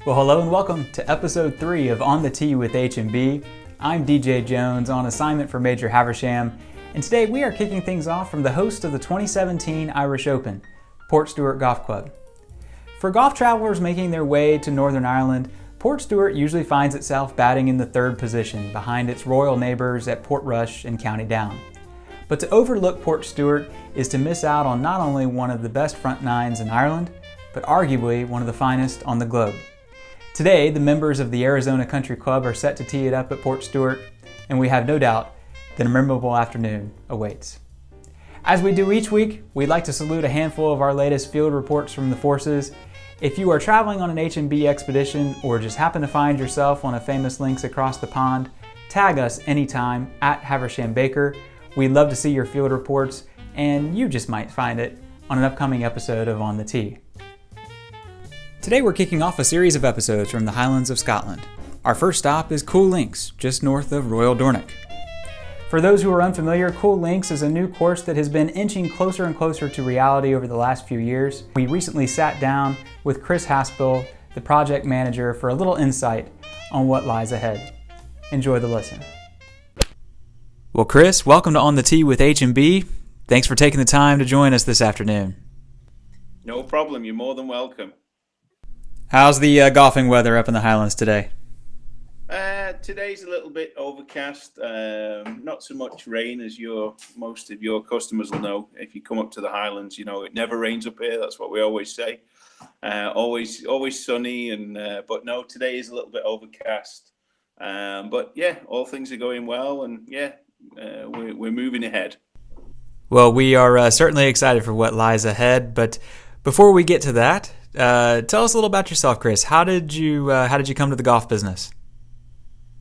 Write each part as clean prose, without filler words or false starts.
Well, hello and welcome to episode 3 of On the Tee with H&B. I'm DJ Jones on assignment for Major Haversham, and today we are kicking things off from the host of the 2017 Irish Open, Portstewart Golf Club. For golf travelers making their way to Northern Ireland, Portstewart usually finds itself batting in the third position behind its royal neighbours at Portrush and County Down. But to overlook Portstewart is to miss out on not only one of the best front nines in Ireland, but arguably one of the finest on the globe. Today, the members of the Arizona Country Club are set to tee it up at Portstewart, and we have no doubt that a memorable afternoon awaits. As we do each week, we'd like to salute a handful of our latest field reports from the forces. If you are traveling on an H&B expedition or just happen to find yourself on a famous links across the pond, tag us anytime at Haversham Baker. We'd love to see your field reports, and you just might find it on an upcoming episode of On the Tee. Today we're kicking off a series of episodes from the Highlands of Scotland. Our first stop is Coul Links, just north of Royal Dornoch. For those who are unfamiliar, Coul Links is a new course that has been inching closer and closer to reality over the last few years. We recently sat down with Chris Haspel, the project manager, for a little insight on what lies ahead. Enjoy the listen. Well, Chris, welcome to On the Tee with H&B. Thanks for taking the time to join us this afternoon. No problem. You're more than welcome. How's the golfing weather up in the Highlands today? Today's a little bit overcast. Not so much rain as most of your customers will know. If you come up to the Highlands, you know it never rains up here. That's what we always say. Always sunny, but no, today is a little bit overcast. But yeah, all things are going well, and yeah, we're moving ahead. Well, we are certainly excited for what lies ahead. But before we get to that, tell us a little about yourself, Chris. How did you come to the golf business?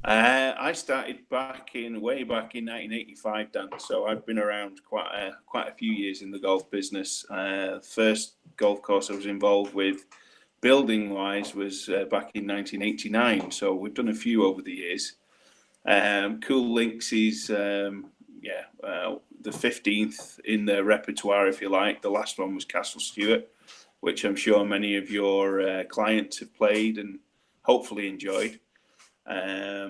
I started way back in 1985, Dan. So I've been around quite a few years in the golf business. First golf course I was involved with, building-wise, was back in 1989. So we've done a few over the years. Coul Links is the 15th in the repertoire, if you like. The last one was Castle Stuart, which I'm sure many of your clients have played and hopefully enjoyed. I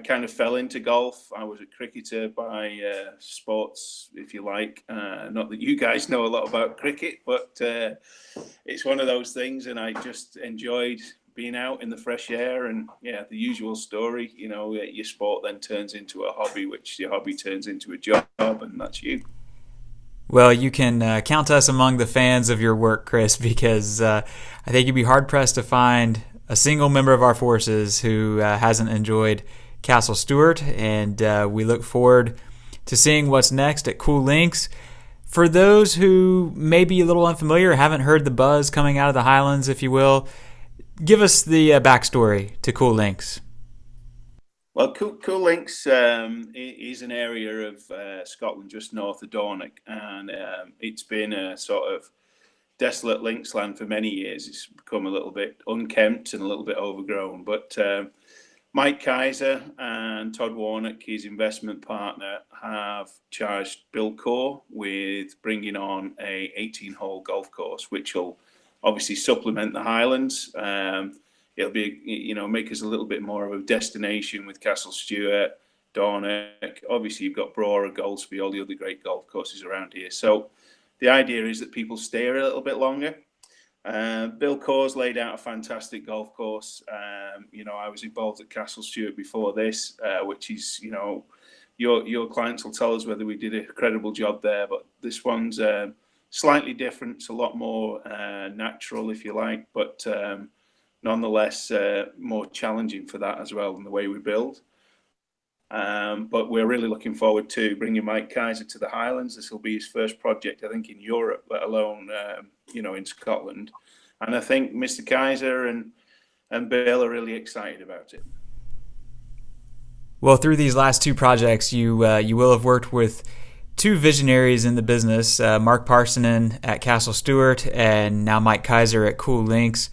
kind of fell into golf. I was a cricketer by sports, if you like. Not that you guys know a lot about cricket, but it's one of those things, and I just enjoyed being out in the fresh air. And yeah, the usual story, you know, your sport then turns into a hobby, which your hobby turns into a job, and that's you. Well, you can count us among the fans of your work, Chris, because I think you'd be hard-pressed to find a single member of our forces who hasn't enjoyed Castle Stuart, and we look forward to seeing what's next at Coul Links. For those who may be a little unfamiliar, haven't heard the buzz coming out of the Highlands, if you will, give us the backstory to Coul Links. Well, Coul Links is an area of Scotland just north of Dornoch, and it's been a sort of desolate links land for many years. It's become a little bit unkempt and a little bit overgrown. But Mike Kaiser and Todd Warnock, his investment partner, have charged Bill Cour with bringing on a 18-hole golf course, which will obviously supplement the Highlands. It'll be, make us a little bit more of a destination with Castle Stuart, Dornoch. Obviously, you've got Brora, Goldsby, all the other great golf courses around here. So the idea is that people stay a little bit longer. Bill Cour's laid out a fantastic golf course. I was involved at Castle Stuart before this, which is, your clients will tell us whether we did a credible job there. But this one's slightly different. It's a lot more natural, if you like, but nonetheless more challenging for that as well in the way we build. But we're really looking forward to bringing Mike Kaiser to the Highlands. This will be his first project, I think, in Europe, let alone, in Scotland. And I think Mr. Kaiser and Bill are really excited about it. Well, through these last two projects, you will have worked with two visionaries in the business, Mark Parsonen at Castle Stuart and now Mike Kaiser at Coul Links.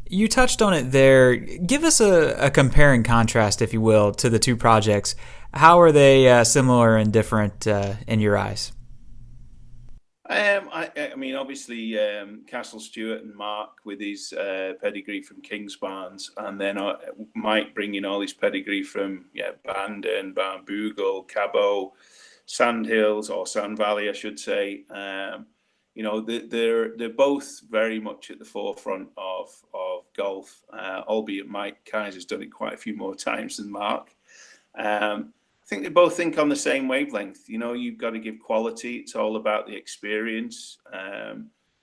You touched on it there. Give us a compare and contrast, if you will, to the two projects. How are they similar and different in your eyes? I mean, obviously, Castle Stewart and Mark with his pedigree from Kingsbarns, and then Mike bringing all his pedigree from Bandon, Barnbougle, Cabot, Sandhills or Sand Valley, I should say. They're both very much at the forefront of golf, albeit Mike Kaiser's done it quite a few more times than Mark. I think they both think on the same wavelength. You've got to give quality. It's all about the experience.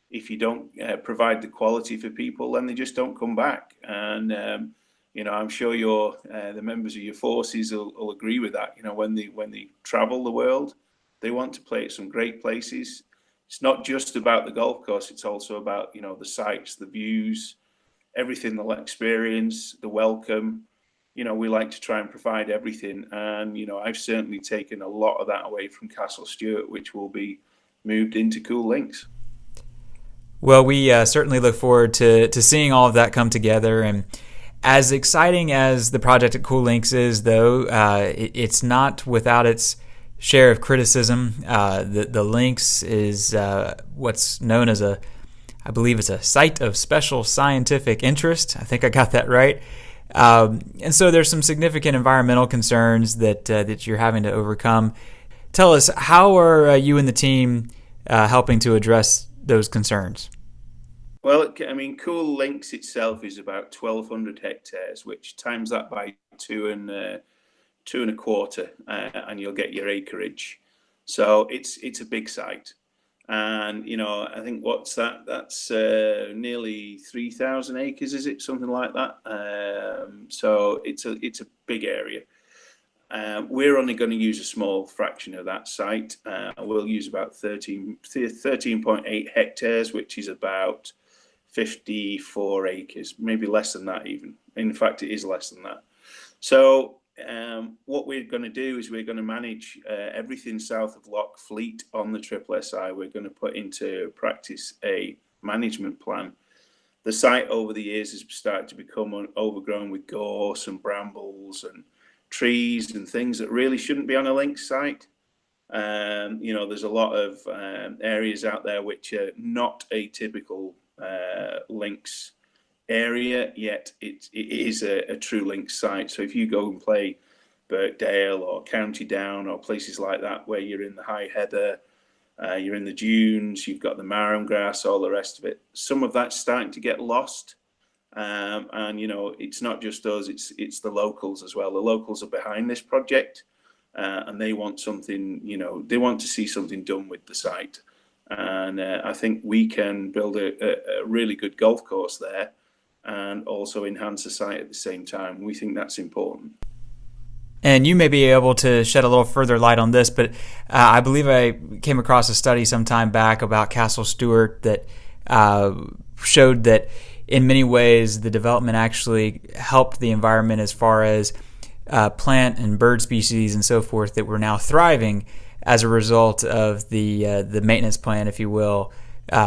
If you don't provide the quality for people, then they just don't come back. And I'm sure the members of your forces will agree with that. When they travel the world, they want to play at some great places. It's not just about the golf course. It's also about the sights, the views, everything they'll experience, the welcome. We like to try and provide everything. And, I've certainly taken a lot of that away from Castle Stewart, which will be moved into Coul Links. Well, we certainly look forward to seeing all of that come together. And as exciting as the project at Coul Links is, though, it's not without its share of criticism. The links is what's known as I believe it's a site of special scientific interest. I think I got that right. And so there's some significant environmental concerns that you're having to overcome. Tell us, how are you and the team helping to address those concerns? Well, I mean, Coul Links itself is about 1,200 hectares, which times that by two and a quarter, and you'll get your acreage. So it's a big site. And, I think what's that? That's nearly 3,000 acres, is it? Something like that. So it's a big area. We're only going to use a small fraction of that site. We'll use about 13.8 hectares, which is about 54 acres, maybe less than that even. In fact, it is less than that. So what we're going to do is we're going to manage everything south of Loch Fleet on the Triple SI. We're going to put into practice a management plan. The site over the years has started to become overgrown with gorse and brambles and trees and things that really shouldn't be on a links site. There's a lot of areas out there which are not a typical links area, yet it is a true links site. So if you go and play Birkdale or County Down or places like that where you're in the high heather, you're in the dunes, you've got the marram grass, all the rest of it, some of that's starting to get lost. And it's not just us, it's the locals as well. The locals are behind this project, and they want something, they want to see something done with the site. And I think we can build a really good golf course there and also enhance the site at the same time. We think that's important. And you may be able to shed a little further light on this, but I believe I came across a study some time back about Castle Stewart that showed that in many ways the development actually helped the environment as far as plant and bird species and so forth that were now thriving as a result of the maintenance plan, if you will,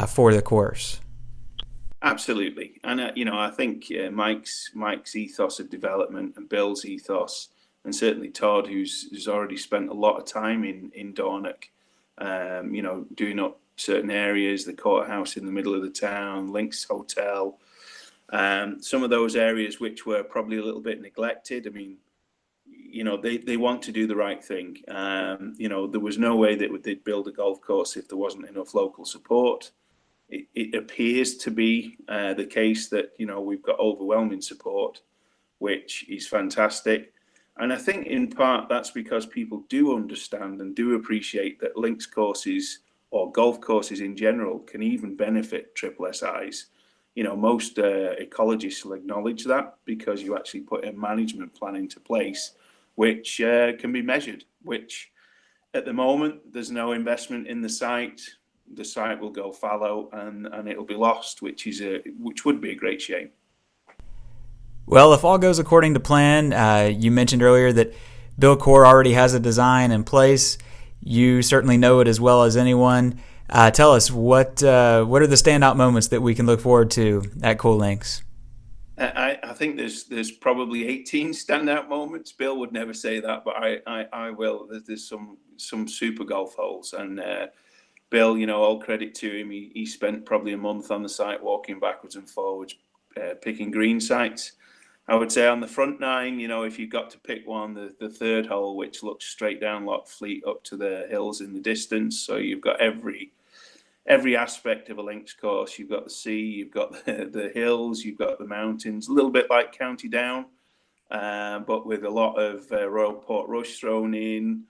for the course. Absolutely, and I think Mike's ethos of development and Bill's ethos, and certainly Todd, who's already spent a lot of time in Dornoch, doing up certain areas, the courthouse in the middle of the town, Links Hotel, some of those areas which were probably a little bit neglected. I mean, they want to do the right thing. There was no way that they'd build a golf course if there wasn't enough local support. It appears to be the case that we've got overwhelming support, which is fantastic. And I think in part that's because people do understand and do appreciate that links courses or golf courses in general can even benefit triple SIs. Most ecologists will acknowledge that because you actually put a management plan into place which can be measured, which at the moment there's no investment in the site. The site will go fallow and it'll be lost, which would be a great shame. Well, if all goes according to plan, you mentioned earlier that Bill Core already has a design in place. You certainly know it as well as anyone. Tell us, what are the standout moments that we can look forward to at Coul Links? I think there's probably 18 standout moments. Bill would never say that, but I will. There's some super golf holes, and Bill, all credit to him. He spent probably a month on the site walking backwards and forwards, picking green sites. I would say on the front nine, if you've got to pick one, the third hole, which looks straight down Loch Fleet up to the hills in the distance. So you've got every aspect of a links course. You've got the sea, you've got the hills, you've got the mountains, a little bit like County Down, but with a lot of Royal Portrush thrown in.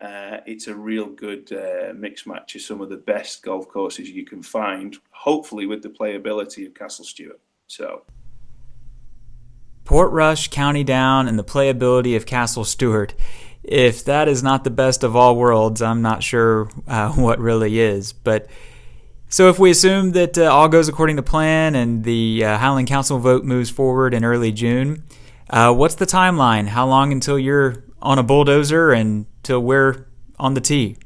It's a real good mix match of some of the best golf courses you can find, hopefully with the playability of Castle Stuart. So Portrush, County Down, and the playability of Castle Stuart. If that is not the best of all worlds, I'm not sure what really is. But so if we assume that all goes according to plan and the Highland Council vote moves forward in early June, what's the timeline? How long until you're on a bulldozer and till we're on the tee?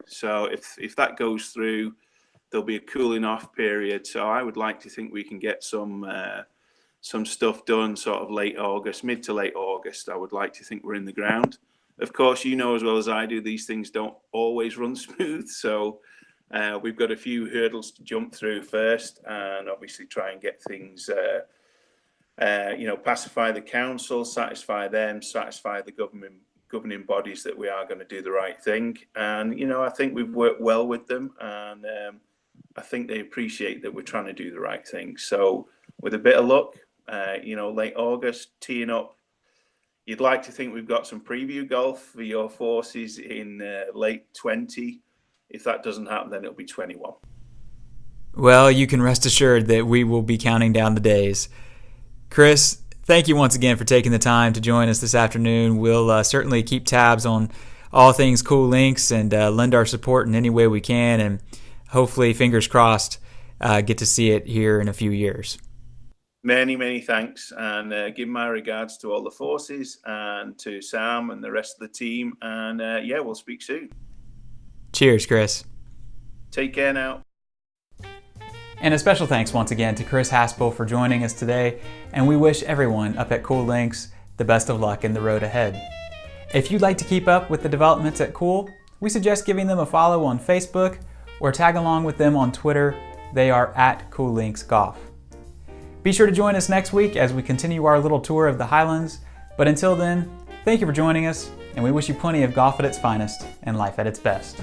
So if that goes through, there'll be a cooling off period. So I would like to think we can get some stuff done sort of late August, mid to late August. I would like to think we're in the ground. Of course, as well as I do, these things don't always run smooth. So we've got a few hurdles to jump through first, and obviously try and get things, pacify the council, satisfy them, satisfy the governing bodies that we are going to do the right thing. And, I think we've worked well with them, and I think they appreciate that we're trying to do the right thing. So with a bit of luck, late August, teeing up. You'd like to think we've got some preview golf for your forces in late 20. If that doesn't happen, then it'll be 21. Well, you can rest assured that we will be counting down the days. Chris, thank you once again for taking the time to join us this afternoon. We'll certainly keep tabs on all things Coul Links and lend our support in any way we can, and hopefully, fingers crossed, get to see it here in a few years. Many, many thanks, and give my regards to all the forces and to Sam and the rest of the team. And we'll speak soon. Cheers, Chris. Take care now. And a special thanks once again to Chris Haspel for joining us today, and we wish everyone up at Coul Links the best of luck in the road ahead. If you'd like to keep up with the developments at Coul, we suggest giving them a follow on Facebook or tag along with them on Twitter. They are at Coul Links Golf. Be sure to join us next week as we continue our little tour of the Highlands. But until then, thank you for joining us, and we wish you plenty of golf at its finest and life at its best.